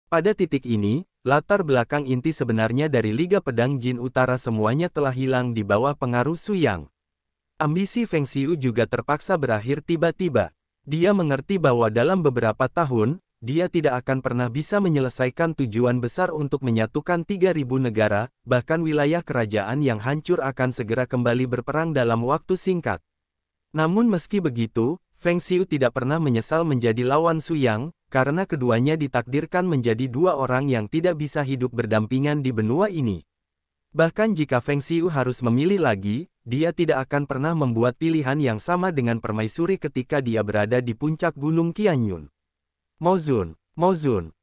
Pada titik ini, latar belakang inti sebenarnya dari Liga Pedang Jin Utara semuanya telah hilang di bawah pengaruh Su Yang. Ambisi Feng Xiu juga terpaksa berakhir tiba-tiba. Dia mengerti bahwa dalam beberapa tahun, dia tidak akan pernah bisa menyelesaikan tujuan besar untuk menyatukan 3.000 negara, bahkan wilayah kerajaan yang hancur akan segera kembali berperang dalam waktu singkat. Namun meski begitu, Feng Xiu tidak pernah menyesal menjadi lawan Su Yang, karena keduanya ditakdirkan menjadi dua orang yang tidak bisa hidup berdampingan di benua ini. Bahkan jika Feng Xiu harus memilih lagi, dia tidak akan pernah membuat pilihan yang sama dengan permaisuri ketika dia berada di puncak gunung Qianyun. Mozun,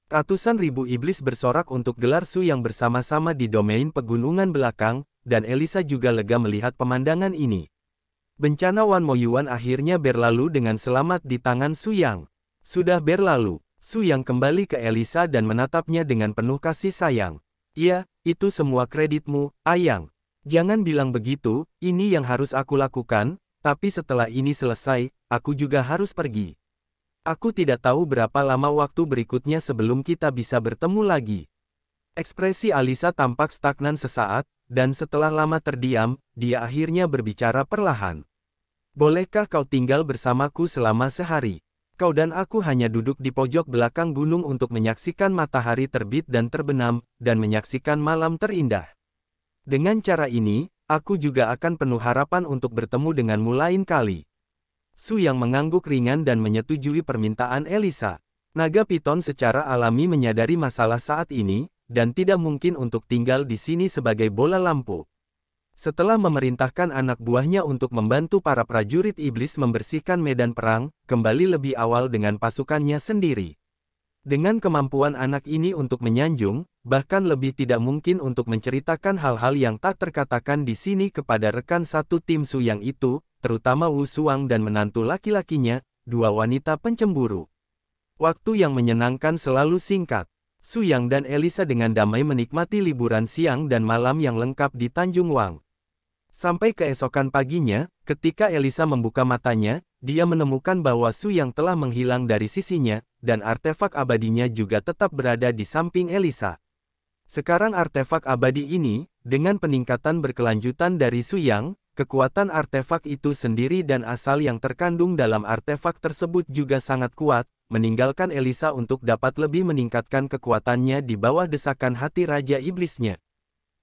ratusan ribu iblis bersorak untuk gelar Su Yang bersama-sama di domain pegunungan belakang, dan Elisa juga lega melihat pemandangan ini. Bencana Wan Moyuan akhirnya berlalu dengan selamat di tangan Su Yang. Sudah berlalu, Su Yang kembali ke Elisa dan menatapnya dengan penuh kasih sayang. "Iya, itu semua kreditmu, Ayang. Jangan bilang begitu, ini yang harus aku lakukan, tapi setelah ini selesai, aku juga harus pergi. Aku tidak tahu berapa lama waktu berikutnya sebelum kita bisa bertemu lagi." Ekspresi Alisa tampak stagnan sesaat, dan setelah lama terdiam, dia akhirnya berbicara perlahan. "Bolehkah kau tinggal bersamaku selama sehari? Kau dan aku hanya duduk di pojok belakang gunung untuk menyaksikan matahari terbit dan terbenam, dan menyaksikan malam terindah. Dengan cara ini, aku juga akan penuh harapan untuk bertemu denganmu lain kali." Su Yang mengangguk ringan dan menyetujui permintaan Elisa. Naga Piton secara alami menyadari masalah saat ini, dan tidak mungkin untuk tinggal di sini sebagai bola lampu. Setelah memerintahkan anak buahnya untuk membantu para prajurit iblis membersihkan medan perang, kembali lebih awal dengan pasukannya sendiri. Dengan kemampuan anak ini untuk menyanjung, bahkan lebih tidak mungkin untuk menceritakan hal-hal yang tak terkatakan di sini kepada rekan satu tim Su Yang itu, terutama Wu Suang dan menantu laki-lakinya, dua wanita pencemburu. Waktu yang menyenangkan selalu singkat. Su Yang dan Elisa dengan damai menikmati liburan siang dan malam yang lengkap di Tanjung Wang. Sampai keesokan paginya, ketika Elisa membuka matanya, dia menemukan bahwa Su Yang telah menghilang dari sisinya, dan artefak abadinya juga tetap berada di samping Elisa. Sekarang artefak abadi ini, dengan peningkatan berkelanjutan dari Su Yang, kekuatan artefak itu sendiri dan asal yang terkandung dalam artefak tersebut juga sangat kuat, meninggalkan Elisa untuk dapat lebih meningkatkan kekuatannya di bawah desakan hati Raja Iblisnya.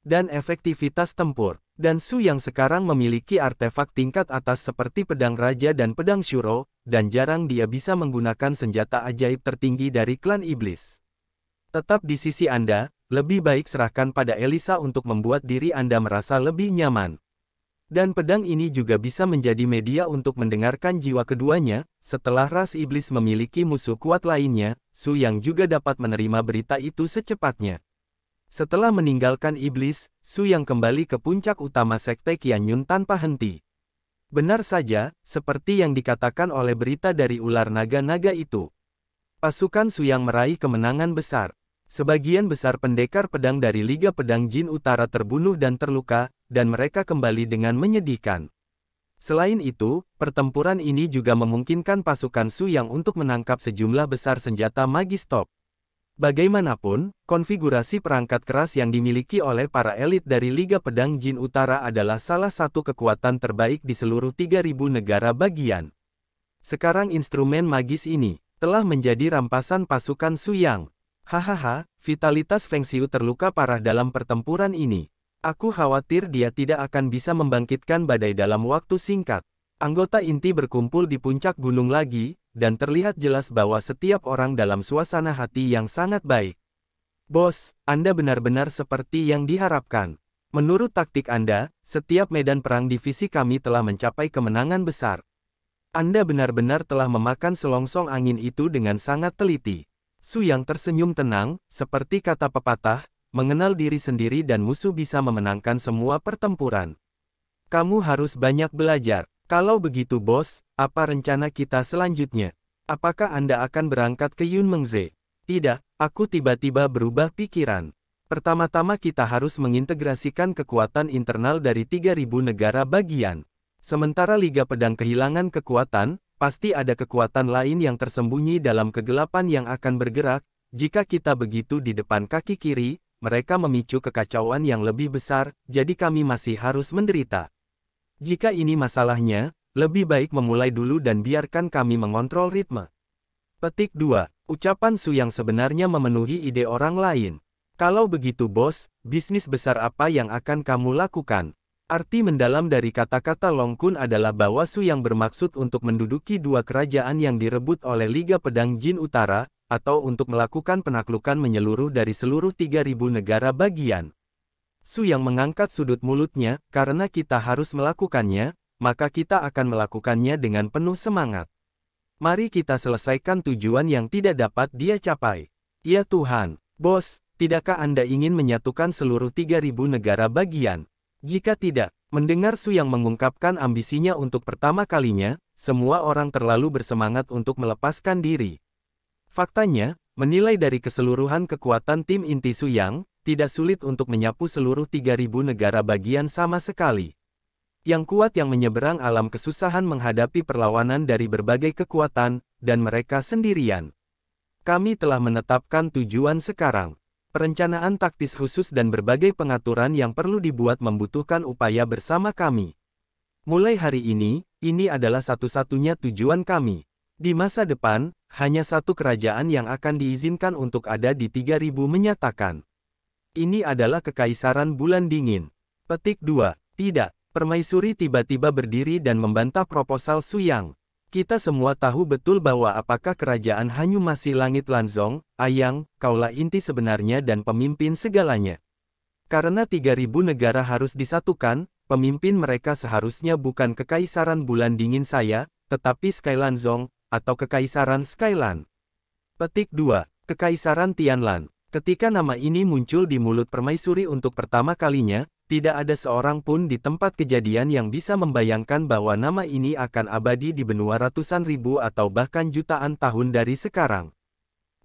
Dan efektivitas tempur. Dan Su Yang sekarang memiliki artefak tingkat atas seperti pedang raja dan pedang Shuro, dan jarang dia bisa menggunakan senjata ajaib tertinggi dari klan iblis. Tetap di sisi Anda, lebih baik serahkan pada Elisa untuk membuat diri Anda merasa lebih nyaman. Dan pedang ini juga bisa menjadi media untuk mendengarkan jiwa keduanya. Setelah ras iblis memiliki musuh kuat lainnya, Su Yang juga dapat menerima berita itu secepatnya. Setelah meninggalkan iblis, Su Yang kembali ke puncak utama Sekte Qianyun tanpa henti. Benar saja, seperti yang dikatakan oleh berita dari ular naga-naga itu. Pasukan Su Yang meraih kemenangan besar. Sebagian besar pendekar pedang dari Liga Pedang Jin Utara terbunuh dan terluka, dan mereka kembali dengan menyedihkan. Selain itu, pertempuran ini juga memungkinkan pasukan Su Yang untuk menangkap sejumlah besar senjata magis top. Bagaimanapun, konfigurasi perangkat keras yang dimiliki oleh para elit dari Liga Pedang Jin Utara adalah salah satu kekuatan terbaik di seluruh 3.000 negara bagian. Sekarang instrumen magis ini telah menjadi rampasan pasukan Su Yang. Hahaha, vitalitas Feng Xiu terluka parah dalam pertempuran ini. Aku khawatir dia tidak akan bisa membangkitkan badai dalam waktu singkat. Anggota inti berkumpul di puncak gunung lagi, dan terlihat jelas bahwa setiap orang dalam suasana hati yang sangat baik. "Bos, Anda benar-benar seperti yang diharapkan. Menurut taktik Anda, setiap medan perang divisi kami telah mencapai kemenangan besar. Anda benar-benar telah memakan selongsong angin itu dengan sangat teliti." Su Yang tersenyum tenang, seperti kata pepatah, mengenal diri sendiri dan musuh bisa memenangkan semua pertempuran. "Kamu harus banyak belajar. Kalau begitu bos, apa rencana kita selanjutnya? Apakah Anda akan berangkat ke Yunmengze?" "Tidak, aku tiba-tiba berubah pikiran. Pertama-tama kita harus mengintegrasikan kekuatan internal dari 3.000 negara bagian. Sementara Liga Pedang kehilangan kekuatan, pasti ada kekuatan lain yang tersembunyi dalam kegelapan yang akan bergerak, Jika kita begitu di depan kaki kiri, mereka memicu kekacauan yang lebih besar, jadi kami masih harus menderita. Jika ini masalahnya, lebih baik memulai dulu dan biarkan kami mengontrol ritme. Petik 2. Ucapan Su yang sebenarnya memenuhi ide orang lain. Kalau begitu bos, bisnis besar apa yang akan kamu lakukan? Arti mendalam dari kata-kata Long Kun adalah bahwa Su yang bermaksud untuk menduduki dua kerajaan yang direbut oleh Liga Pedang Jin Utara, atau untuk melakukan penaklukan menyeluruh dari seluruh 3.000 negara bagian. Su yang mengangkat sudut mulutnya, karena kita harus melakukannya, maka kita akan melakukannya dengan penuh semangat. Mari kita selesaikan tujuan yang tidak dapat dia capai. Ya Tuhan, bos, tidakkah Anda ingin menyatukan seluruh 3.000 negara bagian? Jika tidak, mendengar Su yang mengungkapkan ambisinya untuk pertama kalinya, semua orang terlalu bersemangat untuk melepaskan diri. Faktanya, menilai dari keseluruhan kekuatan tim inti Su Yang, tidak sulit untuk menyapu seluruh 3.000 negara bagian sama sekali. Yang kuat yang menyeberang alam kesusahan menghadapi perlawanan dari berbagai kekuatan, dan mereka sendirian. Kami telah menetapkan tujuan sekarang. Perencanaan taktis khusus dan berbagai pengaturan yang perlu dibuat membutuhkan upaya bersama kami. Mulai hari ini adalah satu-satunya tujuan kami. Di masa depan, hanya satu kerajaan yang akan diizinkan untuk ada di 3.000 menyatakan. Ini adalah Kekaisaran Bulan Dingin. Petik 2. Tidak. Permaisuri tiba-tiba berdiri dan membantah proposal Su Yang. Kita semua tahu betul bahwa apakah kerajaan Hanyu masih Langit Lanzong, Ayang, kaulah inti sebenarnya dan pemimpin segalanya. Karena 3.000 negara harus disatukan, pemimpin mereka seharusnya bukan Kekaisaran Bulan Dingin saya, tetapi Skylanzong, atau Kekaisaran Skyland. Petik 2. Kekaisaran Tianlan. Ketika nama ini muncul di mulut permaisuri untuk pertama kalinya, tidak ada seorang pun di tempat kejadian yang bisa membayangkan bahwa nama ini akan abadi di benua ratusan ribu atau bahkan jutaan tahun dari sekarang.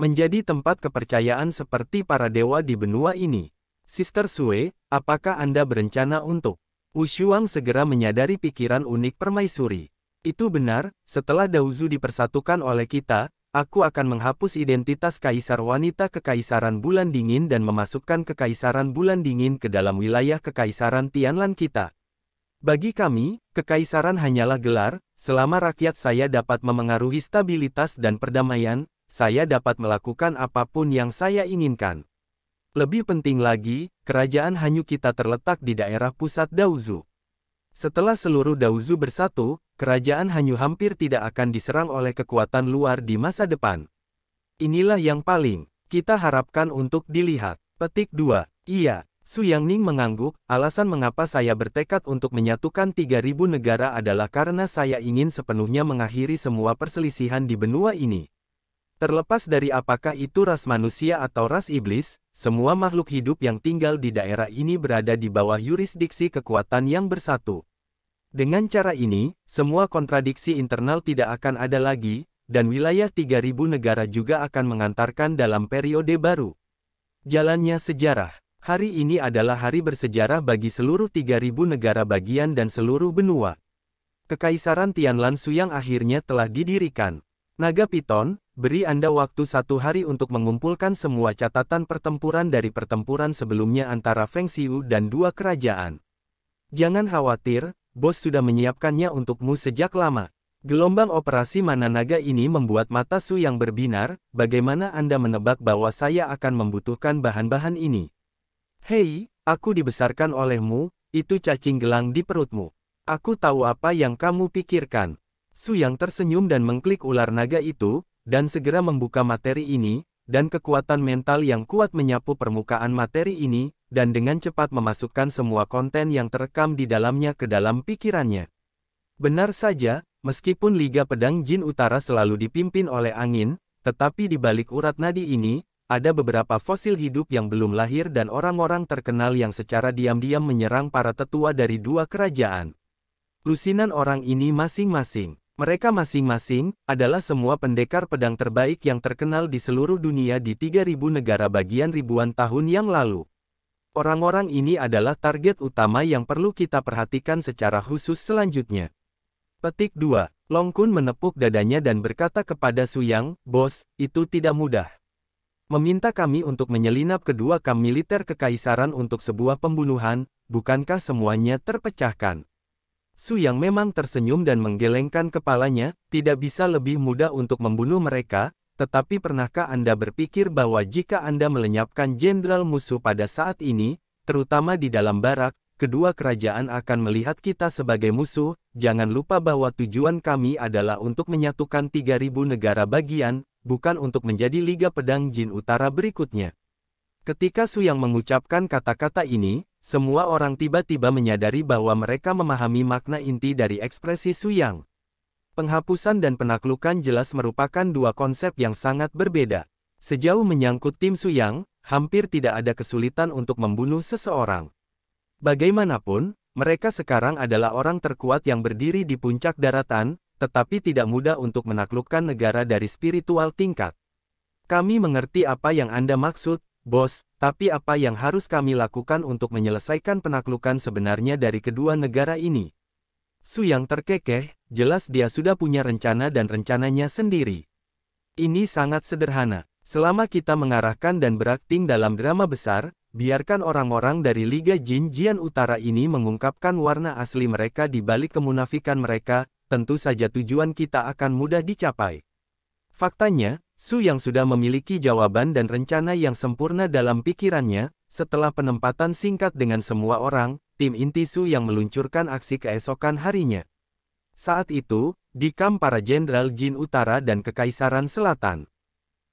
Menjadi tempat kepercayaan seperti para dewa di benua ini. Sister Sue, apakah Anda berencana untuk? Wu Shuang segera menyadari pikiran unik permaisuri. Itu benar, setelah Daozu dipersatukan oleh kita, aku akan menghapus identitas kaisar wanita Kekaisaran Bulan Dingin dan memasukkan Kekaisaran Bulan Dingin ke dalam wilayah Kekaisaran Tianlan kita. Bagi kami, kekaisaran hanyalah gelar, selama rakyat saya dapat memengaruhi stabilitas dan perdamaian, saya dapat melakukan apapun yang saya inginkan. Lebih penting lagi, kerajaan Hanyu kita terletak di daerah pusat Daozu. Setelah seluruh Daozu bersatu, kerajaan Hanyu hampir tidak akan diserang oleh kekuatan luar di masa depan. Inilah yang paling kita harapkan untuk dilihat. Petik 2. Iya, Su Yangning mengangguk, alasan mengapa saya bertekad untuk menyatukan 3.000 negara adalah karena saya ingin sepenuhnya mengakhiri semua perselisihan di benua ini. Terlepas dari apakah itu ras manusia atau ras iblis, semua makhluk hidup yang tinggal di daerah ini berada di bawah yurisdiksi kekuatan yang bersatu. Dengan cara ini, semua kontradiksi internal tidak akan ada lagi, dan wilayah 3.000 negara juga akan mengantarkan dalam periode baru. Jalannya sejarah. Hari ini adalah hari bersejarah bagi seluruh 3.000 negara bagian dan seluruh benua. Kekaisaran Tianlan Suyang akhirnya telah didirikan. Naga Piton, beri Anda waktu 1 hari untuk mengumpulkan semua catatan pertempuran dari pertempuran sebelumnya antara Feng Xiu dan dua kerajaan. Jangan khawatir, bos sudah menyiapkannya untukmu sejak lama. Gelombang operasi mana naga ini membuat mata Su yang berbinar, bagaimana Anda menebak bahwa saya akan membutuhkan bahan-bahan ini? Hei, aku dibesarkan olehmu, itu cacing gelang di perutmu. Aku tahu apa yang kamu pikirkan. Su yang tersenyum dan mengklik ular naga itu, dan segera membuka materi ini, dan kekuatan mental yang kuat menyapu permukaan materi ini, dan dengan cepat memasukkan semua konten yang terekam di dalamnya ke dalam pikirannya. Benar saja, meskipun Liga Pedang Jin Utara selalu dipimpin oleh angin, tetapi di balik urat nadi ini, ada beberapa fosil hidup yang belum lahir dan orang-orang terkenal yang secara diam-diam menyerang para tetua dari dua kerajaan. Lusinan orang ini masing-masing. Mereka masing-masing adalah semua pendekar pedang terbaik yang terkenal di seluruh dunia di 3.000 negara bagian ribuan tahun yang lalu. Orang-orang ini adalah target utama yang perlu kita perhatikan secara khusus selanjutnya. Petik 2. Long Kun menepuk dadanya dan berkata kepada Su Yang, "Bos, itu tidak mudah." Meminta kami untuk menyelinap kedua kamp militer kekaisaran untuk sebuah pembunuhan, bukankah semuanya terpecahkan? Su Yang memang tersenyum dan menggelengkan kepalanya, tidak bisa lebih mudah untuk membunuh mereka, tetapi pernahkah Anda berpikir bahwa jika Anda melenyapkan jenderal musuh pada saat ini, terutama di dalam barak, kedua kerajaan akan melihat kita sebagai musuh? Jangan lupa bahwa tujuan kami adalah untuk menyatukan 3.000 negara bagian, bukan untuk menjadi Liga Pedang Jin Utara berikutnya. Ketika Su Yang mengucapkan kata-kata ini, semua orang tiba-tiba menyadari bahwa mereka memahami makna inti dari ekspresi Su Yang. Penghapusan dan penaklukan jelas merupakan dua konsep yang sangat berbeda. Sejauh menyangkut tim Su Yang, hampir tidak ada kesulitan untuk membunuh seseorang. Bagaimanapun, mereka sekarang adalah orang terkuat yang berdiri di puncak daratan, tetapi tidak mudah untuk menaklukkan negara dari spiritual tingkat. Kami mengerti apa yang Anda maksud, bos, tapi apa yang harus kami lakukan untuk menyelesaikan penaklukan sebenarnya dari kedua negara ini? Su Yang terkekeh, jelas dia sudah punya rencana dan rencananya sendiri. Ini sangat sederhana. Selama kita mengarahkan dan berakting dalam drama besar, biarkan orang-orang dari Liga Jin Jian Utara ini mengungkapkan warna asli mereka di balik kemunafikan mereka, tentu saja tujuan kita akan mudah dicapai. Faktanya, Su Yang sudah memiliki jawaban dan rencana yang sempurna dalam pikirannya. Setelah penempatan singkat dengan semua orang, tim inti Su Yang meluncurkan aksi keesokan harinya. Saat itu, di kamp para jenderal Jin Utara dan Kekaisaran Selatan.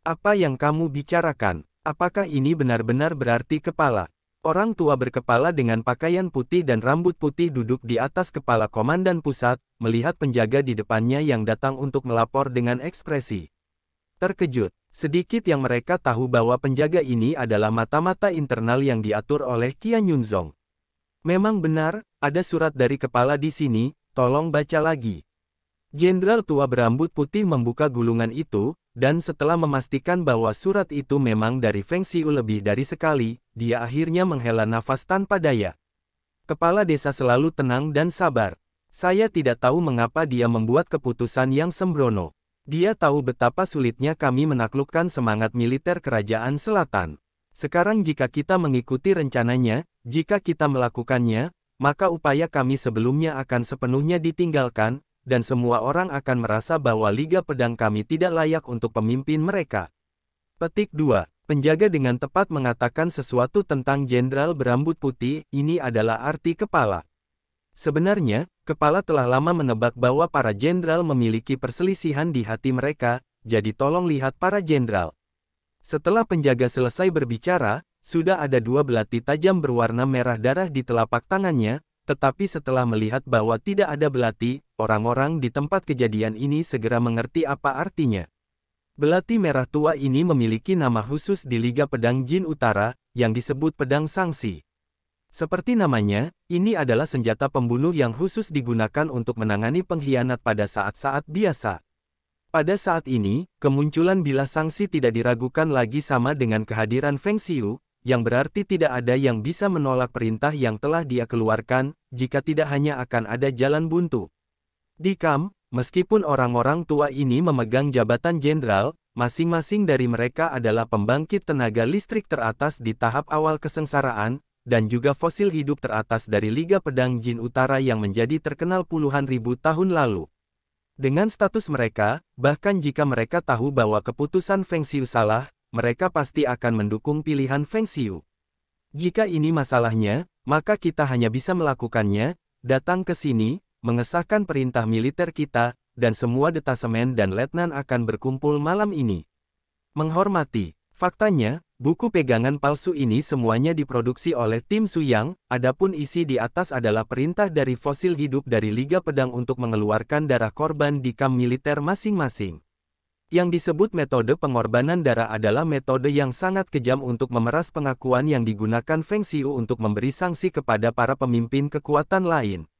Apa yang kamu bicarakan? Apakah ini benar-benar berarti kepala? Orang tua berkepala dengan pakaian putih dan rambut putih duduk di atas kepala komandan pusat, melihat penjaga di depannya yang datang untuk melapor dengan ekspresi terkejut. Sedikit yang mereka tahu bahwa penjaga ini adalah mata-mata internal yang diatur oleh Qian Yunzong. Memang benar, ada surat dari kepala di sini, tolong baca lagi. Jenderal tua berambut putih membuka gulungan itu, dan setelah memastikan bahwa surat itu memang dari Feng Xiu lebih dari sekali, dia akhirnya menghela nafas tanpa daya. Kepala desa selalu tenang dan sabar. Saya tidak tahu mengapa dia membuat keputusan yang sembrono. Dia tahu betapa sulitnya kami menaklukkan semangat militer kerajaan selatan. Sekarang jika kita mengikuti rencananya, jika kita melakukannya, maka upaya kami sebelumnya akan sepenuhnya ditinggalkan, dan semua orang akan merasa bahwa Liga Pedang kami tidak layak untuk pemimpin mereka. Petik 2. Penjaga dengan tepat mengatakan sesuatu tentang jenderal berambut putih, ini adalah arti kepala. Sebenarnya, kepala telah lama menebak bahwa para jenderal memiliki perselisihan di hati mereka, jadi tolong lihat para jenderal. Setelah penjaga selesai berbicara, sudah ada dua belati tajam berwarna merah darah di telapak tangannya, tetapi setelah melihat bahwa tidak ada belati, orang-orang di tempat kejadian ini segera mengerti apa artinya. Belati merah tua ini memiliki nama khusus di Liga Pedang Jin Utara, yang disebut Pedang Sangsi. Seperti namanya, ini adalah senjata pembunuh yang khusus digunakan untuk menangani pengkhianat pada saat-saat biasa. Pada saat ini, kemunculan bilah Sangsi tidak diragukan lagi sama dengan kehadiran Feng Xiu, yang berarti tidak ada yang bisa menolak perintah yang telah dia keluarkan, jika tidak hanya akan ada jalan buntu. Di kamp, meskipun orang-orang tua ini memegang jabatan jenderal, masing-masing dari mereka adalah pembangkit tenaga listrik teratas di tahap awal kesengsaraan, dan juga fosil hidup teratas dari Liga Pedang Jin Utara yang menjadi terkenal puluhan ribu tahun lalu. Dengan status mereka, bahkan jika mereka tahu bahwa keputusan Feng Xiu salah, mereka pasti akan mendukung pilihan Feng Xiu. Jika ini masalahnya, maka kita hanya bisa melakukannya, datang ke sini, mengesahkan perintah militer kita, dan semua detasemen dan letnan akan berkumpul malam ini. Menghormati. Faktanya, buku pegangan palsu ini semuanya diproduksi oleh tim Su Yang, adapun isi di atas adalah perintah dari fosil hidup dari Liga Pedang untuk mengeluarkan darah korban di kamp militer masing-masing. Yang disebut metode pengorbanan darah adalah metode yang sangat kejam untuk memeras pengakuan yang digunakan Feng Xiu untuk memberi sanksi kepada para pemimpin kekuatan lain.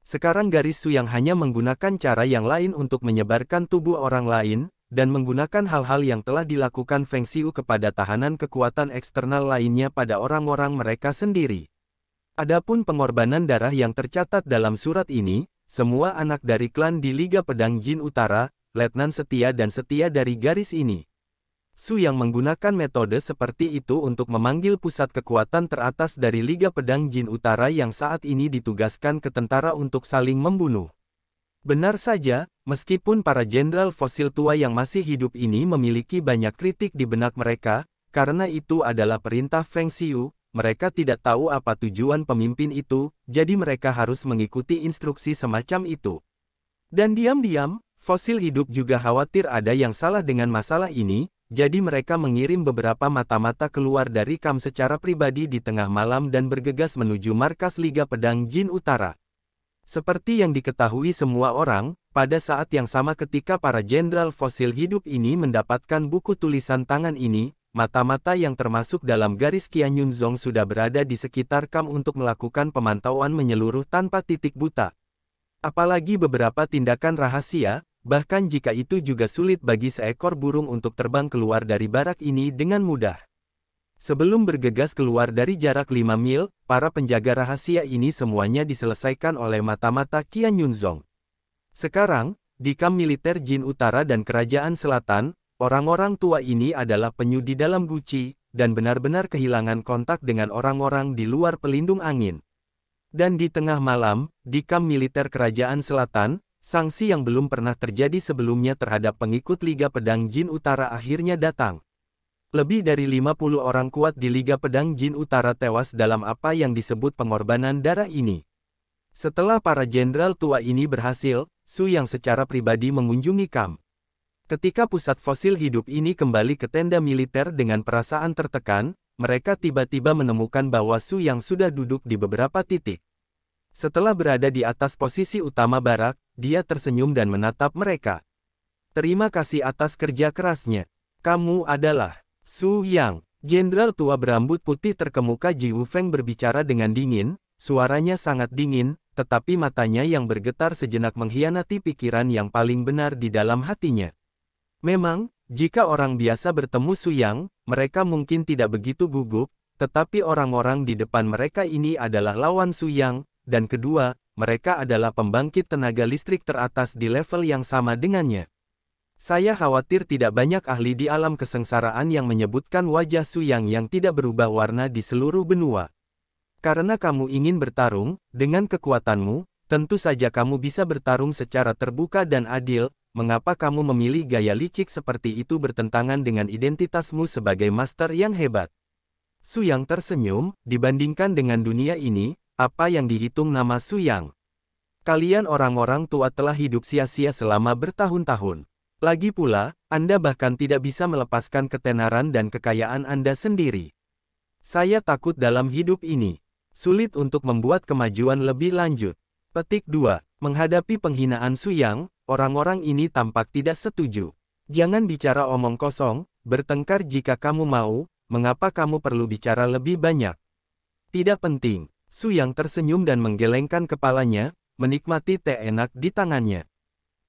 Sekarang garis Su Yang hanya menggunakan cara yang lain untuk menyebarkan tubuh orang lain, dan menggunakan hal-hal yang telah dilakukan Feng Xiu kepada tahanan kekuatan eksternal lainnya pada orang-orang mereka sendiri. Adapun pengorbanan darah yang tercatat dalam surat ini, semua anak dari klan di Liga Pedang Jin Utara, letnan setia dan setia dari garis ini. Su Yang menggunakan metode seperti itu untuk memanggil pusat kekuatan teratas dari Liga Pedang Jin Utara yang saat ini ditugaskan ke tentara untuk saling membunuh. Benar saja, meskipun para jenderal fosil tua yang masih hidup ini memiliki banyak kritik di benak mereka, karena itu adalah perintah Feng Xiu, mereka tidak tahu apa tujuan pemimpin itu, jadi mereka harus mengikuti instruksi semacam itu. Dan diam-diam, fosil hidup juga khawatir ada yang salah dengan masalah ini, jadi mereka mengirim beberapa mata-mata keluar dari kamp secara pribadi di tengah malam dan bergegas menuju markas Liga Pedang Jin Utara. Seperti yang diketahui semua orang, pada saat yang sama ketika para jenderal fosil hidup ini mendapatkan buku tulisan tangan ini, mata-mata yang termasuk dalam garis Qian Yunzong sudah berada di sekitar kamp untuk melakukan pemantauan menyeluruh tanpa titik buta. Apalagi beberapa tindakan rahasia, bahkan jika itu juga sulit bagi seekor burung untuk terbang keluar dari barak ini dengan mudah. Sebelum bergegas keluar dari jarak 5 mil, para penjaga rahasia ini semuanya diselesaikan oleh mata-mata Qian Yunzong. Sekarang, di kamp militer Jin Utara dan Kerajaan Selatan, orang-orang tua ini adalah penyu di dalam guci, dan benar-benar kehilangan kontak dengan orang-orang di luar pelindung angin. Dan di tengah malam, di kamp militer Kerajaan Selatan, sanksi yang belum pernah terjadi sebelumnya terhadap pengikut Liga Pedang Jin Utara akhirnya datang. Lebih dari 50 orang kuat di Liga Pedang Jin Utara tewas dalam apa yang disebut pengorbanan darah ini. Setelah para jenderal tua ini berhasil, Su Yang secara pribadi mengunjungi kamp. Ketika pusat fosil hidup ini kembali ke tenda militer dengan perasaan tertekan, mereka tiba-tiba menemukan bahwa Su Yang sudah duduk di beberapa titik. Setelah berada di atas posisi utama barak, dia tersenyum dan menatap mereka. Terima kasih atas kerja kerasnya. Kamu adalah Su Yang. Jenderal tua berambut putih terkemuka Ji Wufeng berbicara dengan dingin, suaranya sangat dingin, tetapi matanya yang bergetar sejenak mengkhianati pikiran yang paling benar di dalam hatinya. Memang, jika orang biasa bertemu Su Yang, mereka mungkin tidak begitu gugup, tetapi orang-orang di depan mereka ini adalah lawan Su Yang, dan kedua, mereka adalah pembangkit tenaga listrik teratas di level yang sama dengannya. Saya khawatir tidak banyak ahli di alam kesengsaraan yang menyebutkan wajah Su Yang yang tidak berubah warna di seluruh benua. Karena kamu ingin bertarung, dengan kekuatanmu, tentu saja kamu bisa bertarung secara terbuka dan adil. Mengapa kamu memilih gaya licik seperti itu bertentangan dengan identitasmu sebagai master yang hebat? Su Yang tersenyum, dibandingkan dengan dunia ini, apa yang dihitung nama Su Yang? Kalian orang-orang tua telah hidup sia-sia selama bertahun-tahun. Lagi pula, Anda bahkan tidak bisa melepaskan ketenaran dan kekayaan Anda sendiri. Saya takut dalam hidup ini. Sulit untuk membuat kemajuan lebih lanjut. Petik 2. Menghadapi penghinaan Su Yang, orang-orang ini tampak tidak setuju. Jangan bicara omong kosong, bertengkar jika kamu mau, mengapa kamu perlu bicara lebih banyak? Tidak penting. Su Yang tersenyum dan menggelengkan kepalanya, menikmati teh enak di tangannya.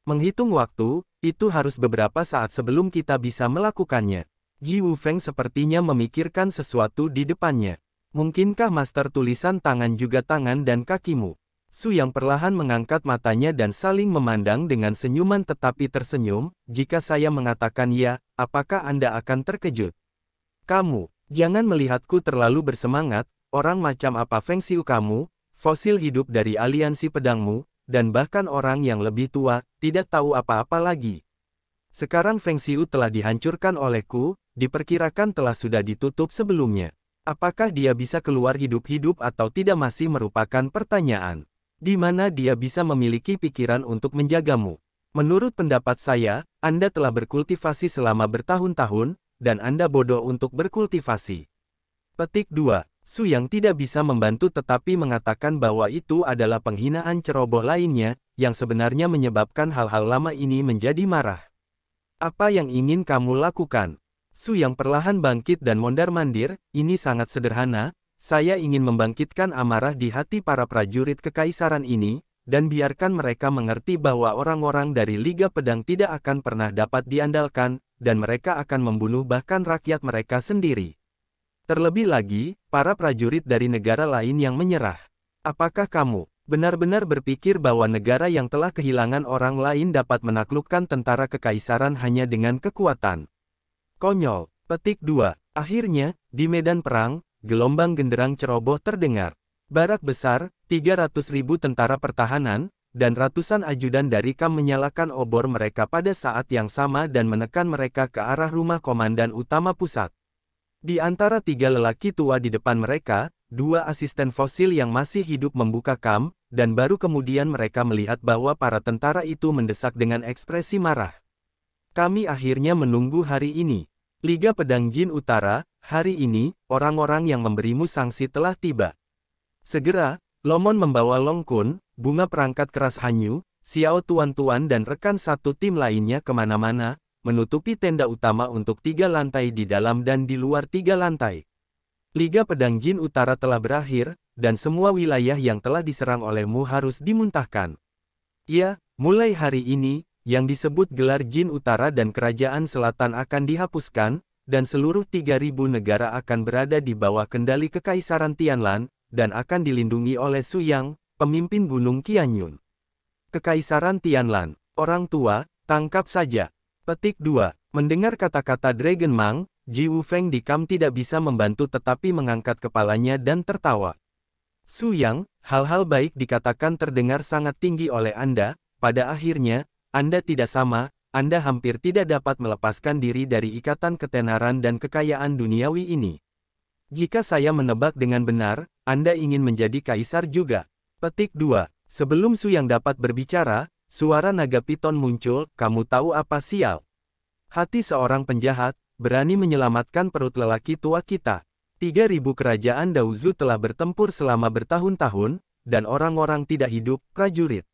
Menghitung waktu, itu harus beberapa saat sebelum kita bisa melakukannya. Ji Wufeng sepertinya memikirkan sesuatu di depannya. Mungkinkah master tulisan tangan juga tangan dan kakimu? Su Yang perlahan mengangkat matanya dan saling memandang dengan senyuman tetapi tersenyum, jika saya mengatakan ya, apakah Anda akan terkejut? Kamu, jangan melihatku terlalu bersemangat. Orang macam apa Feng Xiu kamu, fosil hidup dari aliansi pedangmu, dan bahkan orang yang lebih tua, tidak tahu apa-apa lagi. Sekarang Feng Xiu telah dihancurkan olehku, diperkirakan telah sudah ditutup sebelumnya. Apakah dia bisa keluar hidup-hidup atau tidak masih merupakan pertanyaan. Di mana dia bisa memiliki pikiran untuk menjagamu. Menurut pendapat saya, Anda telah berkultivasi selama bertahun-tahun, dan Anda bodoh untuk berkultivasi. Petik 2. Su Yang tidak bisa membantu tetapi mengatakan bahwa itu adalah penghinaan ceroboh lainnya, yang sebenarnya menyebabkan hal-hal lama ini menjadi marah. Apa yang ingin kamu lakukan? Su Yang perlahan bangkit dan mondar-mandir, ini sangat sederhana, saya ingin membangkitkan amarah di hati para prajurit kekaisaran ini, dan biarkan mereka mengerti bahwa orang-orang dari Liga Pedang tidak akan pernah dapat diandalkan, dan mereka akan membunuh bahkan rakyat mereka sendiri. Terlebih lagi, para prajurit dari negara lain yang menyerah. Apakah kamu benar-benar berpikir bahwa negara yang telah kehilangan orang lain dapat menaklukkan tentara kekaisaran hanya dengan kekuatan? Konyol. Petik 2. Akhirnya, di medan perang, gelombang genderang ceroboh terdengar. Barak besar, 300.000 tentara pertahanan, dan ratusan ajudan dari Kam menyalakan obor mereka pada saat yang sama dan menekan mereka ke arah rumah komandan utama pusat. Di antara 3 lelaki tua di depan mereka, 2 asisten fosil yang masih hidup membuka Kam, dan baru kemudian mereka melihat bahwa para tentara itu mendesak dengan ekspresi marah. Kami akhirnya menunggu hari ini. Liga Pedang Jin Utara, hari ini, orang-orang yang memberimu sanksi telah tiba. Segera, Lomon membawa Long Kun, bunga perangkat keras Hanyu, Xiao Tuan-Tuan dan rekan satu tim lainnya kemana-mana, menutupi tenda utama untuk 3 lantai di dalam dan di luar 3 lantai. Liga Pedang Jin Utara telah berakhir, dan semua wilayah yang telah diserang olehmu harus dimuntahkan. Ya, mulai hari ini, yang disebut gelar Jin Utara dan Kerajaan Selatan akan dihapuskan, dan seluruh 3.000 negara akan berada di bawah kendali Kekaisaran Tianlan, dan akan dilindungi oleh Su Yang, pemimpin Gunung Qianyun. Kekaisaran Tianlan, orang tua, tangkap saja. Petik 2. Mendengar kata-kata Dragon Mang, Ji Wufeng di Kam tidak bisa membantu tetapi mengangkat kepalanya dan tertawa. Su Yang, hal-hal baik dikatakan terdengar sangat tinggi oleh Anda, pada akhirnya, Anda tidak sama, Anda hampir tidak dapat melepaskan diri dari ikatan ketenaran dan kekayaan duniawi ini. Jika saya menebak dengan benar, Anda ingin menjadi kaisar juga. Petik 2. Sebelum Su Yang dapat berbicara, suara naga piton muncul, kamu tahu apa sial? Hati seorang penjahat, berani menyelamatkan perut lelaki tua kita. 3.000 kerajaan Daozu telah bertempur selama bertahun-tahun, dan orang-orang tidak hidup, prajurit.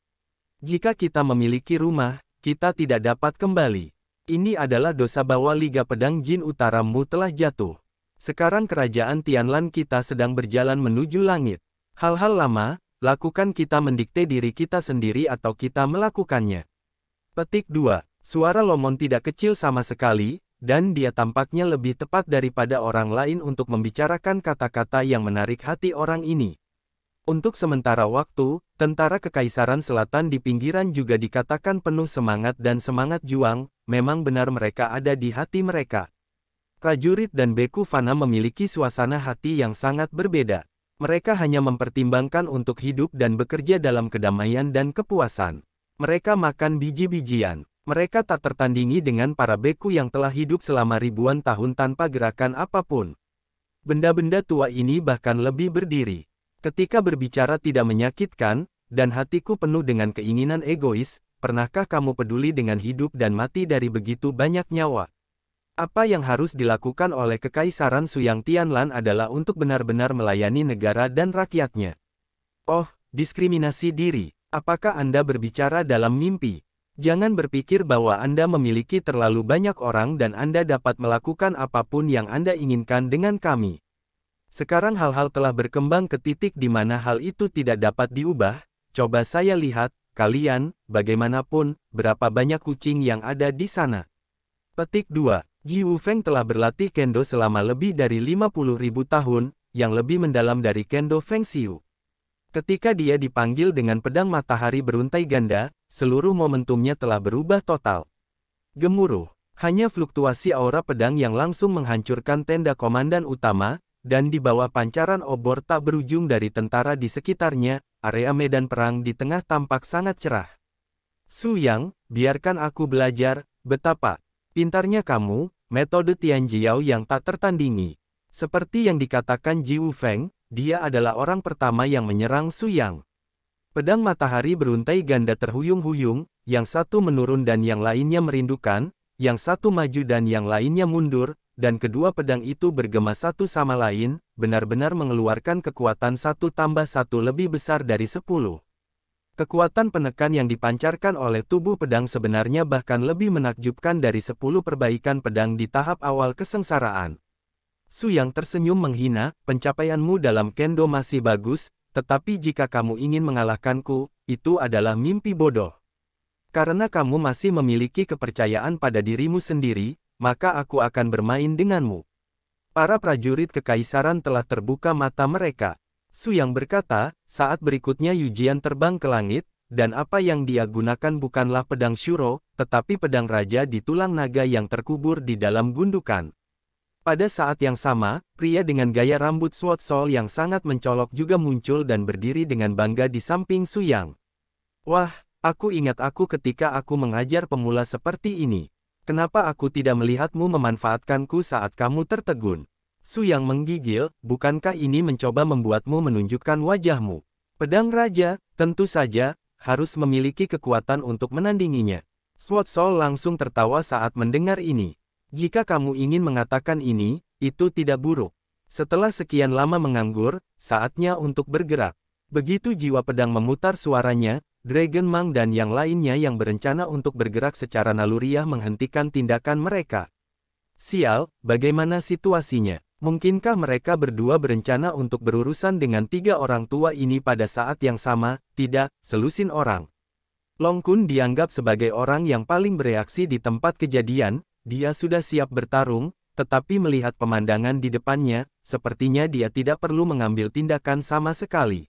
Jika kita memiliki rumah, kita tidak dapat kembali. Ini adalah dosa bahwa Liga Pedang Jin Utaramu telah jatuh. Sekarang kerajaan Tianlan kita sedang berjalan menuju langit. Hal-hal lama, lakukan kita mendikte diri kita sendiri atau kita melakukannya. Petik 2. Suara Lomon tidak kecil sama sekali, dan dia tampaknya lebih tepat daripada orang lain untuk membicarakan kata-kata yang menarik hati orang ini. Untuk sementara waktu, tentara Kekaisaran Selatan di pinggiran juga dikatakan penuh semangat dan semangat juang, memang benar mereka ada di hati mereka. Prajurit dan beku fana memiliki suasana hati yang sangat berbeda. Mereka hanya mempertimbangkan untuk hidup dan bekerja dalam kedamaian dan kepuasan. Mereka makan biji-bijian. Mereka tak tertandingi dengan para beku yang telah hidup selama ribuan tahun tanpa gerakan apapun. Benda-benda tua ini bahkan lebih berdiri. Ketika berbicara tidak menyakitkan, dan hatiku penuh dengan keinginan egois, pernahkah kamu peduli dengan hidup dan mati dari begitu banyak nyawa? Apa yang harus dilakukan oleh Kekaisaran Su Yang Tianlan adalah untuk benar-benar melayani negara dan rakyatnya. Oh, diskriminasi diri. Apakah Anda berbicara dalam mimpi? Jangan berpikir bahwa Anda memiliki terlalu banyak orang dan Anda dapat melakukan apapun yang Anda inginkan dengan kami. Sekarang hal-hal telah berkembang ke titik di mana hal itu tidak dapat diubah. Coba saya lihat, kalian, bagaimanapun, berapa banyak kucing yang ada di sana. Petik 2. Ji Wufeng telah berlatih kendo selama lebih dari 50.000 tahun, yang lebih mendalam dari kendo Feng Xiu. Ketika dia dipanggil dengan pedang matahari beruntai ganda, seluruh momentumnya telah berubah total. Gemuruh, hanya fluktuasi aura pedang yang langsung menghancurkan tenda komandan utama, dan di bawah pancaran obor tak berujung dari tentara di sekitarnya, area medan perang di tengah tampak sangat cerah. Su Yang, biarkan aku belajar, betapa pintarnya kamu, metode Tianjiao yang tak tertandingi. Seperti yang dikatakan Ji Wufeng, dia adalah orang pertama yang menyerang Su Yang. Pedang matahari beruntai ganda terhuyung-huyung, yang satu menurun dan yang lainnya merindukan, yang satu maju dan yang lainnya mundur, dan kedua pedang itu bergema satu sama lain, benar-benar mengeluarkan kekuatan 1 tambah 1 lebih besar dari 10. Kekuatan penekan yang dipancarkan oleh tubuh pedang sebenarnya bahkan lebih menakjubkan dari 10 perbaikan pedang di tahap awal kesengsaraan. Su Yang tersenyum menghina, pencapaianmu dalam kendo masih bagus, tetapi jika kamu ingin mengalahkanku, itu adalah mimpi bodoh. Karena kamu masih memiliki kepercayaan pada dirimu sendiri, maka aku akan bermain denganmu. Para prajurit kekaisaran telah terbuka mata mereka. Su Yang berkata, saat berikutnya Yu Jian terbang ke langit, dan apa yang dia gunakan bukanlah pedang Shuro, tetapi pedang raja di tulang naga yang terkubur di dalam gundukan. Pada saat yang sama, pria dengan gaya rambut Sword Soul yang sangat mencolok juga muncul dan berdiri dengan bangga di samping Su Yang. Wah, aku ingat aku ketika aku mengajar pemula seperti ini. Kenapa aku tidak melihatmu memanfaatkanku saat kamu tertegun? Su Yang menggigil, bukankah ini mencoba membuatmu menunjukkan wajahmu? Pedang raja, tentu saja, harus memiliki kekuatan untuk menandinginya. Sword Soul langsung tertawa saat mendengar ini. Jika kamu ingin mengatakan ini, itu tidak buruk. Setelah sekian lama menganggur, saatnya untuk bergerak. Begitu jiwa pedang memutar suaranya, Dragon Monk dan yang lainnya yang berencana untuk bergerak secara naluriah menghentikan tindakan mereka. Sial, bagaimana situasinya? Mungkinkah mereka berdua berencana untuk berurusan dengan 3 orang tua ini pada saat yang sama? Tidak, selusin orang. Long Kun dianggap sebagai orang yang paling bereaksi di tempat kejadian, dia sudah siap bertarung, tetapi melihat pemandangan di depannya, sepertinya dia tidak perlu mengambil tindakan sama sekali.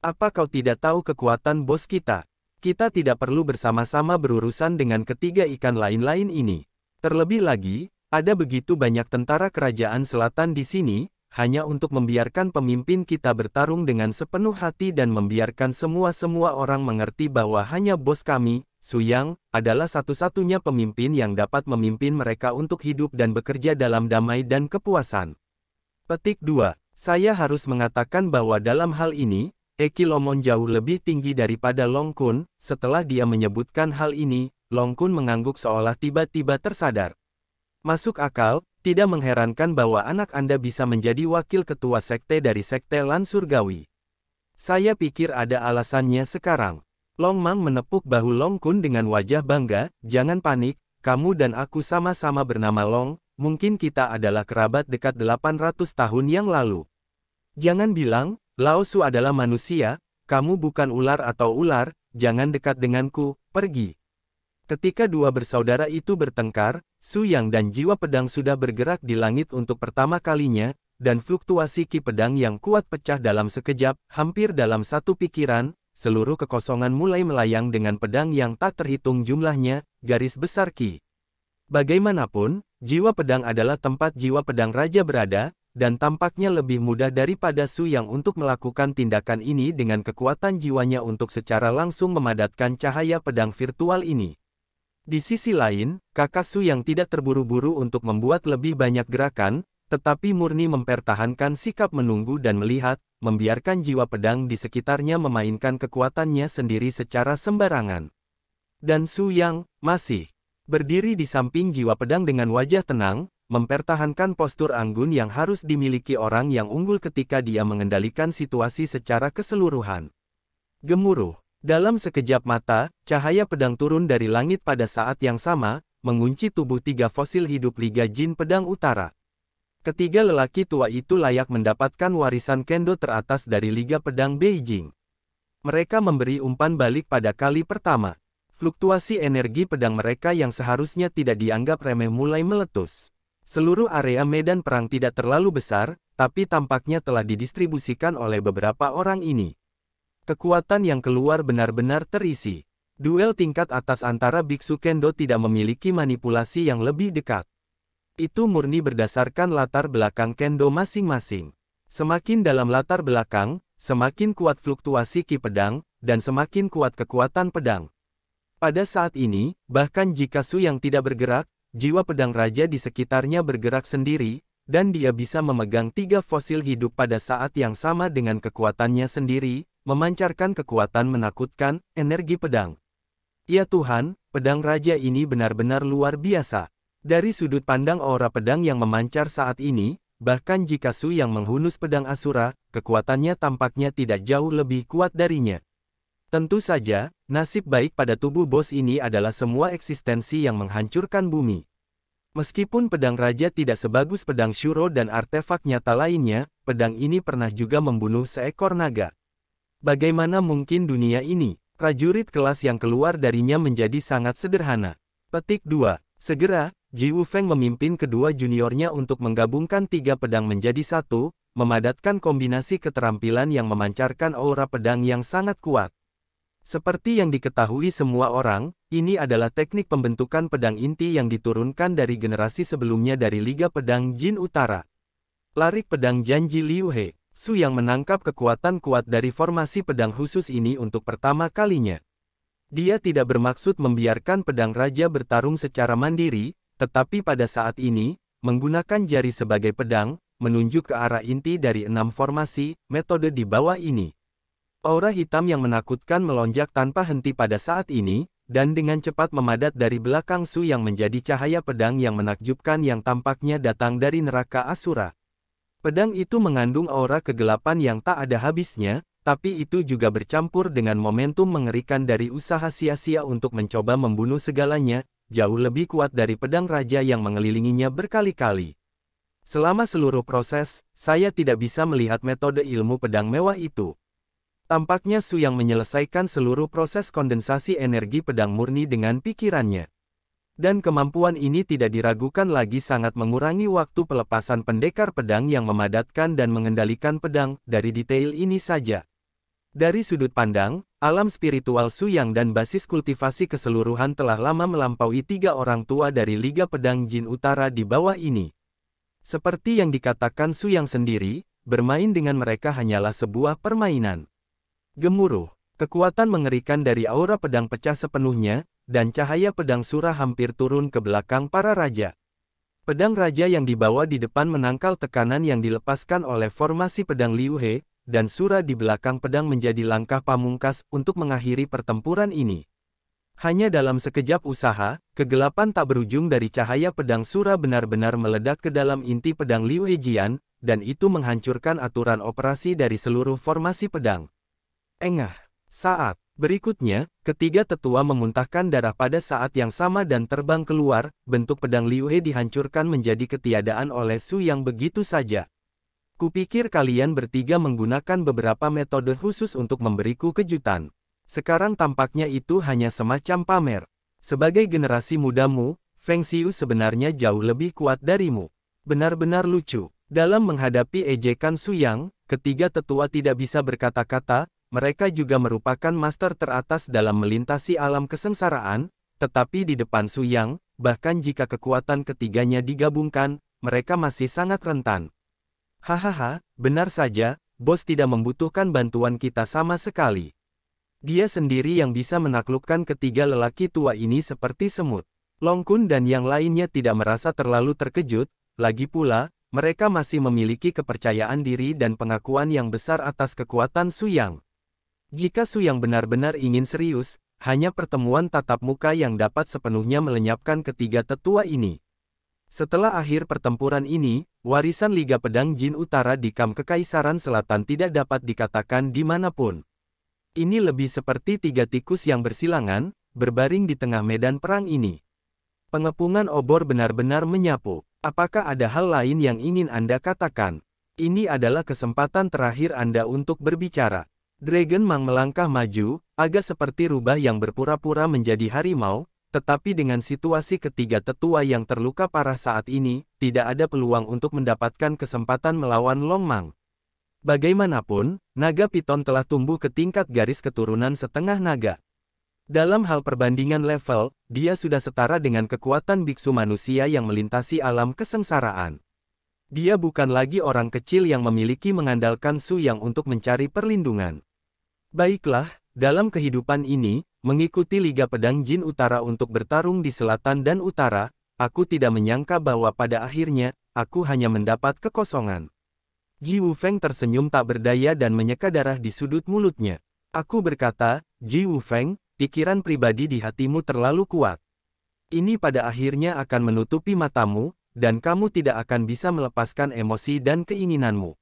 Apa kau tidak tahu kekuatan bos kita? Kita tidak perlu bersama-sama berurusan dengan ketiga ikan lain-lain ini. Terlebih lagi, ada begitu banyak tentara kerajaan selatan di sini, hanya untuk membiarkan pemimpin kita bertarung dengan sepenuh hati dan membiarkan semua orang mengerti bahwa hanya bos kami, Su Yang, adalah satu-satunya pemimpin yang dapat memimpin mereka untuk hidup dan bekerja dalam damai dan kepuasan. Petik 2. Saya harus mengatakan bahwa dalam hal ini, Eki Lomon jauh lebih tinggi daripada Long Kun. Setelah dia menyebutkan hal ini, Long Kun mengangguk seolah tiba-tiba tersadar. Masuk akal, tidak mengherankan bahwa anak Anda bisa menjadi wakil ketua sekte dari sekte Lan Surgawi. Saya pikir ada alasannya sekarang. Long Mang menepuk bahu Long Kun dengan wajah bangga, jangan panik, kamu dan aku sama-sama bernama Long, mungkin kita adalah kerabat dekat 800 tahun yang lalu. Jangan bilang, Lao Su adalah manusia, kamu bukan ular atau ular, jangan dekat denganku, pergi. Ketika dua bersaudara itu bertengkar, Su Yang dan jiwa pedang sudah bergerak di langit untuk pertama kalinya, dan fluktuasi ki pedang yang kuat pecah dalam sekejap, hampir dalam satu pikiran, seluruh kekosongan mulai melayang dengan pedang yang tak terhitung jumlahnya, garis besar ki. Bagaimanapun, jiwa pedang adalah tempat jiwa pedang raja berada, dan tampaknya lebih mudah daripada Su Yang untuk melakukan tindakan ini dengan kekuatan jiwanya untuk secara langsung memadatkan cahaya pedang virtual ini. Di sisi lain, kakak Su Yang tidak terburu-buru untuk membuat lebih banyak gerakan, tetapi murni mempertahankan sikap menunggu dan melihat, membiarkan jiwa pedang di sekitarnya memainkan kekuatannya sendiri secara sembarangan. Dan Su Yang, masih berdiri di samping jiwa pedang dengan wajah tenang, mempertahankan postur anggun yang harus dimiliki orang yang unggul ketika dia mengendalikan situasi secara keseluruhan. Gemuruh. Dalam sekejap mata, cahaya pedang turun dari langit pada saat yang sama, mengunci tubuh 3 fosil hidup Liga Jin Pedang Utara. Ketiga lelaki tua itu layak mendapatkan warisan kendo teratas dari Liga Pedang Beijing. Mereka memberi umpan balik pada kali pertama. Fluktuasi energi pedang mereka yang seharusnya tidak dianggap remeh mulai meletus. Seluruh area medan perang tidak terlalu besar, tapi tampaknya telah didistribusikan oleh beberapa orang ini. Kekuatan yang keluar benar-benar terisi. Duel tingkat atas antara biksu kendo tidak memiliki manipulasi yang lebih dekat. Itu murni berdasarkan latar belakang kendo masing-masing. Semakin dalam latar belakang, semakin kuat fluktuasi ki pedang, dan semakin kuat kekuatan pedang. Pada saat ini, bahkan jika Su Yang tidak bergerak, jiwa pedang raja di sekitarnya bergerak sendiri, dan dia bisa memegang 3 fosil hidup pada saat yang sama dengan kekuatannya sendiri, memancarkan kekuatan menakutkan, energi pedang. Ya Tuhan, pedang raja ini benar-benar luar biasa. Dari sudut pandang aura pedang yang memancar saat ini, bahkan jika Su Yang menghunus pedang Asura, kekuatannya tampaknya tidak jauh lebih kuat darinya. Tentu saja, nasib baik pada tubuh bos ini adalah semua eksistensi yang menghancurkan bumi. Meskipun pedang raja tidak sebagus pedang Shuro dan artefak nyata lainnya, pedang ini pernah juga membunuh seekor naga. Bagaimana mungkin dunia ini, prajurit kelas yang keluar darinya menjadi sangat sederhana. Petik 2. Segera, Ji Wufeng memimpin kedua juniornya untuk menggabungkan 3 pedang menjadi satu, memadatkan kombinasi keterampilan yang memancarkan aura pedang yang sangat kuat. Seperti yang diketahui semua orang, ini adalah teknik pembentukan pedang inti yang diturunkan dari generasi sebelumnya dari Liga Pedang Jin Utara. Larik pedang janji Liu He, Su yang menangkap kekuatan kuat dari formasi pedang khusus ini untuk pertama kalinya. Dia tidak bermaksud membiarkan pedang raja bertarung secara mandiri, tetapi pada saat ini, menggunakan jari sebagai pedang, menunjuk ke arah inti dari 6 formasi, metode di bawah ini. Aura hitam yang menakutkan melonjak tanpa henti pada saat ini, dan dengan cepat memadat dari belakang Su yang menjadi cahaya pedang yang menakjubkan yang tampaknya datang dari neraka Asura. Pedang itu mengandung aura kegelapan yang tak ada habisnya, tapi itu juga bercampur dengan momentum mengerikan dari usaha sia-sia untuk mencoba membunuh segalanya, jauh lebih kuat dari pedang raja yang mengelilinginya berkali-kali. Selama seluruh proses, saya tidak bisa melihat metode ilmu pedang mewah itu. Tampaknya Su yang menyelesaikan seluruh proses kondensasi energi pedang murni dengan pikirannya. Dan kemampuan ini tidak diragukan lagi sangat mengurangi waktu pelepasan pendekar pedang yang memadatkan dan mengendalikan pedang, dari detail ini saja. Dari sudut pandang, alam spiritual Su Yang dan basis kultivasi keseluruhan telah lama melampaui 3 orang tua dari Liga Pedang Jin Utara di bawah ini. Seperti yang dikatakan Su Yang sendiri, bermain dengan mereka hanyalah sebuah permainan. Gemuruh, kekuatan mengerikan dari aura pedang pecah sepenuhnya, dan cahaya pedang Sura hampir turun ke belakang para raja. Pedang raja yang dibawa di depan menangkal tekanan yang dilepaskan oleh formasi pedang Liu He, dan Sura di belakang pedang menjadi langkah pamungkas untuk mengakhiri pertempuran ini. Hanya dalam sekejap usaha, kegelapan tak berujung dari cahaya pedang Sura benar-benar meledak ke dalam inti pedang Liu He Jian, dan itu menghancurkan aturan operasi dari seluruh formasi pedang. Engah. Saat berikutnya, ketiga tetua memuntahkan darah pada saat yang sama dan terbang keluar, bentuk pedang Liu He dihancurkan menjadi ketiadaan oleh Su yang begitu saja. Kupikir kalian bertiga menggunakan beberapa metode khusus untuk memberiku kejutan. Sekarang tampaknya itu hanya semacam pamer. Sebagai generasi mudamu, Feng Xiu sebenarnya jauh lebih kuat darimu. Benar-benar lucu. Dalam menghadapi ejekan Su Yang, ketiga tetua tidak bisa berkata-kata. Mereka juga merupakan master teratas dalam melintasi alam kesengsaraan, tetapi di depan Su Yang, bahkan jika kekuatan ketiganya digabungkan, mereka masih sangat rentan. Hahaha, benar saja, bos tidak membutuhkan bantuan kita sama sekali. Dia sendiri yang bisa menaklukkan ketiga lelaki tua ini seperti semut. Long Kun dan yang lainnya tidak merasa terlalu terkejut, lagi pula, mereka masih memiliki kepercayaan diri dan pengakuan yang besar atas kekuatan Su Yang. Jika Su Yang benar-benar ingin serius, hanya pertemuan tatap muka yang dapat sepenuhnya melenyapkan ketiga tetua ini. Setelah akhir pertempuran ini, warisan Liga Pedang Jin Utara di Kam Kekaisaran Selatan tidak dapat dikatakan dimanapun. Ini lebih seperti 3 tikus yang bersilangan, berbaring di tengah medan perang ini. Pengepungan obor benar-benar menyapu. Apakah ada hal lain yang ingin Anda katakan? Ini adalah kesempatan terakhir Anda untuk berbicara. Dragon Mang melangkah maju, agak seperti rubah yang berpura-pura menjadi harimau, tetapi dengan situasi ketiga tetua yang terluka parah saat ini, tidak ada peluang untuk mendapatkan kesempatan melawan Long Mang. Bagaimanapun, naga piton telah tumbuh ke tingkat garis keturunan setengah naga. Dalam hal perbandingan level, dia sudah setara dengan kekuatan biksu manusia yang melintasi alam kesengsaraan. Dia bukan lagi orang kecil yang memiliki mengandalkan Su Yang untuk mencari perlindungan. Baiklah, dalam kehidupan ini, mengikuti Liga Pedang Jin Utara untuk bertarung di selatan dan utara, aku tidak menyangka bahwa pada akhirnya, aku hanya mendapat kekosongan. Ji Wufeng tersenyum tak berdaya dan menyeka darah di sudut mulutnya. Aku berkata, Ji Wufeng, pikiran pribadi di hatimu terlalu kuat. Ini pada akhirnya akan menutupi matamu, dan kamu tidak akan bisa melepaskan emosi dan keinginanmu.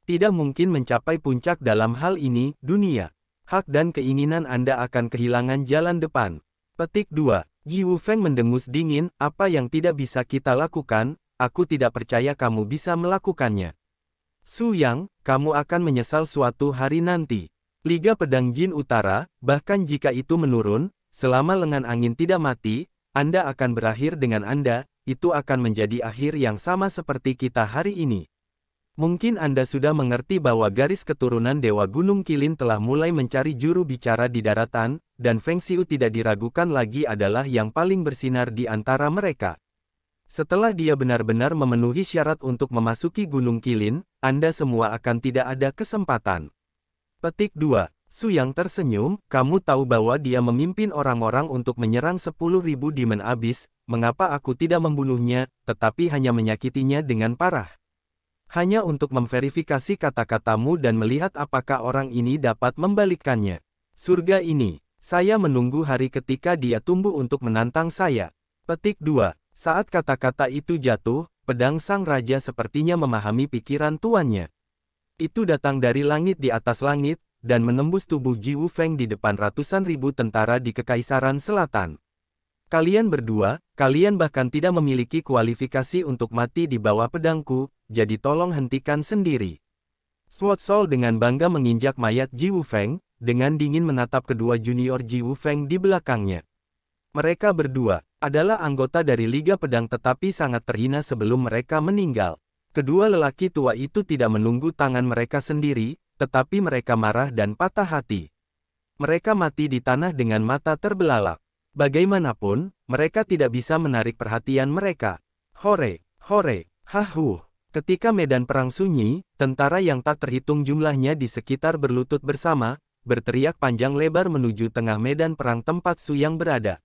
Tidak mungkin mencapai puncak dalam hal ini, dunia. Hak dan keinginan Anda akan kehilangan jalan depan. Petik 2. Ji Wufeng mendengus dingin, apa yang tidak bisa kita lakukan, aku tidak percaya kamu bisa melakukannya. Su Yang, kamu akan menyesal suatu hari nanti. Liga Pedang Jin Utara, bahkan jika itu menurun, selama lengan angin tidak mati, Anda akan berakhir dengan Anda, itu akan menjadi akhir yang sama seperti kita hari ini. Mungkin Anda sudah mengerti bahwa garis keturunan Dewa Gunung Qilin telah mulai mencari juru bicara di daratan, dan Feng Xiu tidak diragukan lagi adalah yang paling bersinar di antara mereka. Setelah dia benar-benar memenuhi syarat untuk memasuki Gunung Qilin, Anda semua akan tidak ada kesempatan. Petik 2. Su Yang tersenyum, kamu tahu bahwa dia memimpin orang-orang untuk menyerang 10.000 Demon Abyss, mengapa aku tidak membunuhnya, tetapi hanya menyakitinya dengan parah? Hanya untuk memverifikasi kata-katamu dan melihat apakah orang ini dapat membalikkannya. Surga ini, saya menunggu hari ketika dia tumbuh untuk menantang saya. Petik 2. Saat kata-kata itu jatuh, pedang sang raja sepertinya memahami pikiran tuannya. Itu datang dari langit di atas langit, dan menembus tubuh Ji Wufeng di depan ratusan ribu tentara di Kekaisaran Selatan. Kalian berdua, kalian bahkan tidak memiliki kualifikasi untuk mati di bawah pedangku, jadi tolong hentikan sendiri. Sword Soul dengan bangga menginjak mayat Ji Wufeng, dengan dingin menatap kedua junior Ji Wufeng di belakangnya. Mereka berdua adalah anggota dari Liga Pedang tetapi sangat terhina sebelum mereka meninggal. Kedua lelaki tua itu tidak menunggu tangan mereka sendiri, tetapi mereka marah dan patah hati. Mereka mati di tanah dengan mata terbelalak. Bagaimanapun, mereka tidak bisa menarik perhatian mereka. Hore, hore, hahu. Ketika medan perang sunyi, tentara yang tak terhitung jumlahnya di sekitar berlutut bersama, berteriak panjang lebar menuju tengah medan perang tempat Su Yang berada.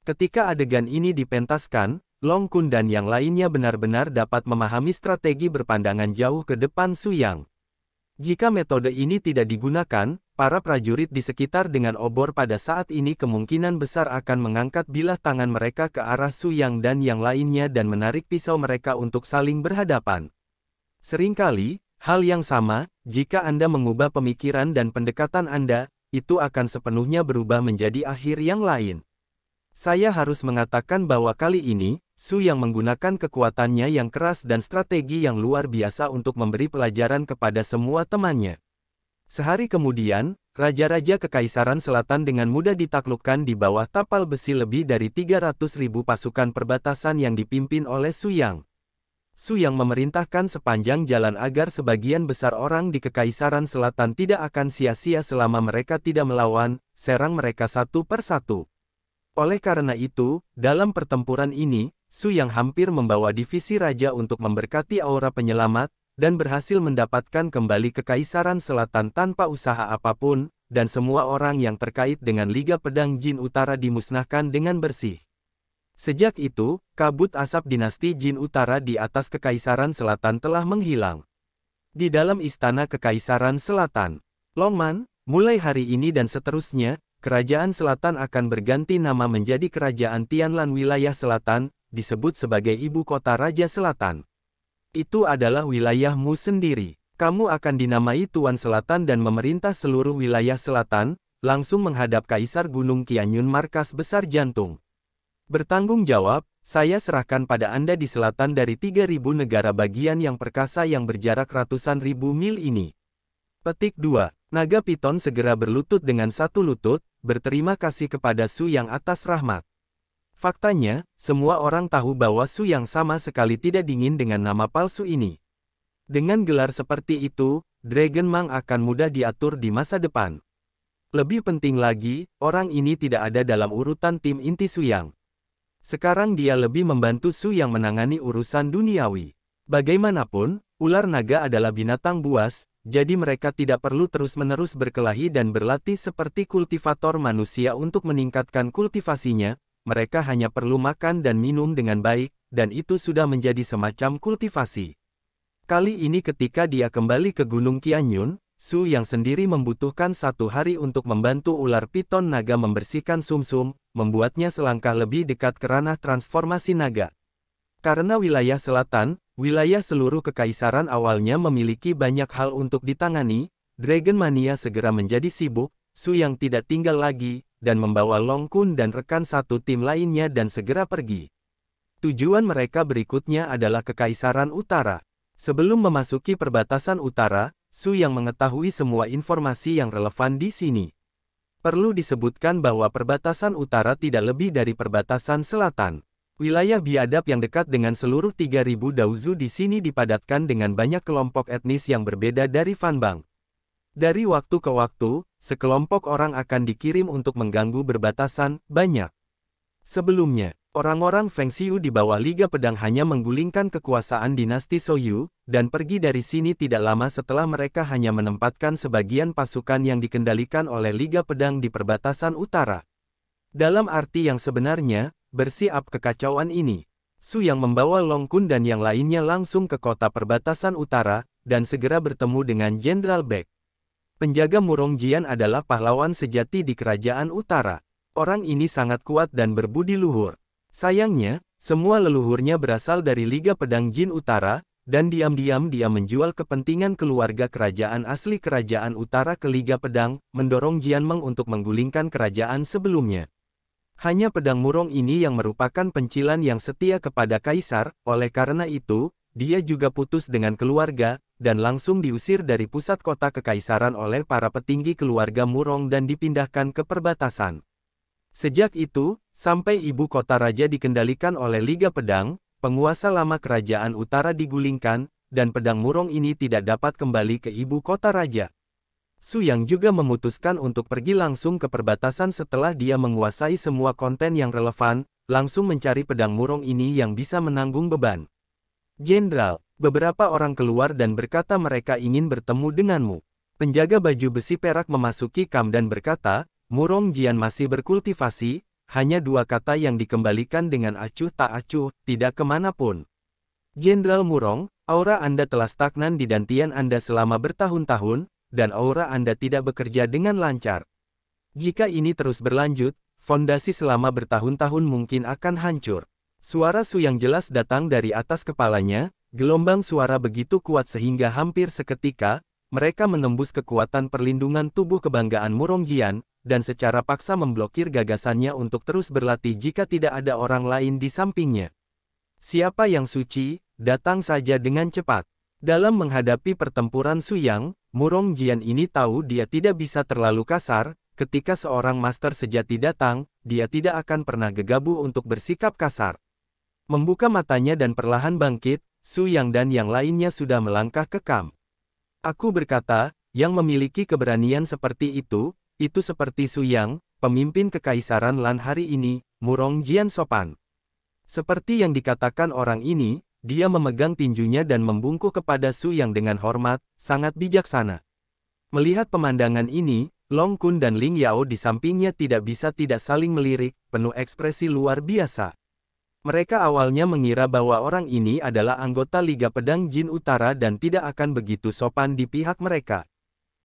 Ketika adegan ini dipentaskan, Long Kun dan yang lainnya benar-benar dapat memahami strategi berpandangan jauh ke depan Su Yang. Jika metode ini tidak digunakan, para prajurit di sekitar dengan obor pada saat ini kemungkinan besar akan mengangkat bilah tangan mereka ke arah Su Yang dan yang lainnya dan menarik pisau mereka untuk saling berhadapan. Seringkali, hal yang sama, jika Anda mengubah pemikiran dan pendekatan Anda, itu akan sepenuhnya berubah menjadi akhir yang lain. Saya harus mengatakan bahwa kali ini, Su Yang menggunakan kekuatannya yang keras dan strategi yang luar biasa untuk memberi pelajaran kepada semua temannya. Sehari kemudian, Raja-Raja Kekaisaran Selatan dengan mudah ditaklukkan di bawah tapal besi lebih dari 300.000 pasukan perbatasan yang dipimpin oleh Su Yang. Su Yang memerintahkan sepanjang jalan agar sebagian besar orang di Kekaisaran Selatan tidak akan sia-sia selama mereka tidak melawan, serang mereka satu persatu. Oleh karena itu, dalam pertempuran ini, Su Yang hampir membawa divisi raja untuk memberkati aura penyelamat, dan berhasil mendapatkan kembali Kekaisaran Selatan tanpa usaha apapun, dan semua orang yang terkait dengan Liga Pedang Jin Utara dimusnahkan dengan bersih. Sejak itu, kabut asap dinasti Jin Utara di atas Kekaisaran Selatan telah menghilang. Di dalam Istana Kekaisaran Selatan, Longman, mulai hari ini dan seterusnya, Kerajaan Selatan akan berganti nama menjadi Kerajaan Tianlan Wilayah Selatan, disebut sebagai Ibu Kota Raja Selatan. Itu adalah wilayahmu sendiri. Kamu akan dinamai Tuan Selatan dan memerintah seluruh wilayah selatan, langsung menghadap Kaisar Gunung Qianyun markas besar jantung. Bertanggung jawab, saya serahkan pada Anda di selatan dari 3.000 negara bagian yang perkasa yang berjarak ratusan ribu mil ini. Petik 2. Naga Piton segera berlutut dengan satu lutut, berterima kasih kepada Su Yang atas rahmat. Faktanya, semua orang tahu bahwa Su Yang sama sekali tidak dingin dengan nama palsu ini. Dengan gelar seperti itu, Dragon Mang akan mudah diatur di masa depan. Lebih penting lagi, orang ini tidak ada dalam urutan tim inti Su Yang. Sekarang dia lebih membantu Su Yang menangani urusan duniawi. Bagaimanapun, ular naga adalah binatang buas, jadi mereka tidak perlu terus-menerus berkelahi dan berlatih seperti kultivator manusia untuk meningkatkan kultivasinya, mereka hanya perlu makan dan minum dengan baik, dan itu sudah menjadi semacam kultivasi. Kali ini ketika dia kembali ke Gunung Qianyun, Su Yang sendiri membutuhkan 1 hari untuk membantu ular piton naga membersihkan sumsum, membuatnya selangkah lebih dekat ke ranah transformasi naga. Karena wilayah selatan, wilayah seluruh kekaisaran awalnya memiliki banyak hal untuk ditangani, Dragon Mania segera menjadi sibuk, Su Yang tidak tinggal lagi, dan membawa Long Kun dan rekan satu tim lainnya dan segera pergi. Tujuan mereka berikutnya adalah Kekaisaran Utara. Sebelum memasuki perbatasan utara, Su Yang mengetahui semua informasi yang relevan di sini. Perlu disebutkan bahwa perbatasan utara tidak lebih dari perbatasan selatan. Wilayah biadab yang dekat dengan seluruh 3.000 Daozu di sini dipadatkan dengan banyak kelompok etnis yang berbeda dari Fanbang. Dari waktu ke waktu, sekelompok orang akan dikirim untuk mengganggu berbatasan, banyak. Sebelumnya, orang-orang Feng Xiu di bawah Liga Pedang hanya menggulingkan kekuasaan dinasti Souyu, dan pergi dari sini tidak lama setelah mereka hanya menempatkan sebagian pasukan yang dikendalikan oleh Liga Pedang di perbatasan utara. Dalam arti yang sebenarnya, bersiap kekacauan ini. Su yang membawa Long Kun dan yang lainnya langsung ke kota perbatasan utara, dan segera bertemu dengan Jenderal Beck. Penjaga Murong Jian adalah pahlawan sejati di kerajaan utara. Orang ini sangat kuat dan berbudi luhur. Sayangnya, semua leluhurnya berasal dari Liga Pedang Jin Utara, dan diam-diam dia menjual kepentingan keluarga kerajaan asli kerajaan utara ke Liga Pedang, mendorong Jian Meng untuk menggulingkan kerajaan sebelumnya. Hanya pedang Murong ini yang merupakan pencilan yang setia kepada kaisar, oleh karena itu, dia juga putus dengan keluarga, dan langsung diusir dari pusat kota kekaisaran oleh para petinggi keluarga Murong dan dipindahkan ke perbatasan. Sejak itu, sampai ibu kota raja dikendalikan oleh Liga Pedang, penguasa lama kerajaan utara digulingkan, dan pedang Murong ini tidak dapat kembali ke ibu kota raja. Su Yang juga memutuskan untuk pergi langsung ke perbatasan setelah dia menguasai semua konten yang relevan, langsung mencari pedang Murong ini yang bisa menanggung beban. Jenderal, beberapa orang keluar dan berkata mereka ingin bertemu denganmu. Penjaga baju besi perak memasuki kam dan berkata, Murong Jian masih berkultivasi, hanya 2 kata yang dikembalikan dengan acuh tak acuh, tidak kemanapun. Jenderal Murong, aura Anda telah stagnan di dantian Anda selama bertahun-tahun, dan aura Anda tidak bekerja dengan lancar. Jika ini terus berlanjut, fondasi selama bertahun-tahun mungkin akan hancur. Suara Su yang jelas datang dari atas kepalanya, gelombang suara begitu kuat sehingga hampir seketika, mereka menembus kekuatan perlindungan tubuh kebanggaan Murong Jian, dan secara paksa memblokir gagasannya untuk terus berlatih jika tidak ada orang lain di sampingnya. Siapa yang suci, datang saja dengan cepat. Dalam menghadapi pertempuran Su Yang, Murong Jian ini tahu dia tidak bisa terlalu kasar, ketika seorang master sejati datang, dia tidak akan pernah gegabah untuk bersikap kasar. Membuka matanya dan perlahan bangkit, Su Yang dan yang lainnya sudah melangkah ke kam. Aku berkata, yang memiliki keberanian seperti itu seperti Su Yang, pemimpin kekaisaran Lan hari ini, Murong Jian sopan. Seperti yang dikatakan orang ini, dia memegang tinjunya dan membungkuk kepada Su Yang dengan hormat, sangat bijaksana. Melihat pemandangan ini, Long Kun dan Ling Yao di sampingnya tidak bisa tidak saling melirik, penuh ekspresi luar biasa. Mereka awalnya mengira bahwa orang ini adalah anggota Liga Pedang Jin Utara dan tidak akan begitu sopan di pihak mereka.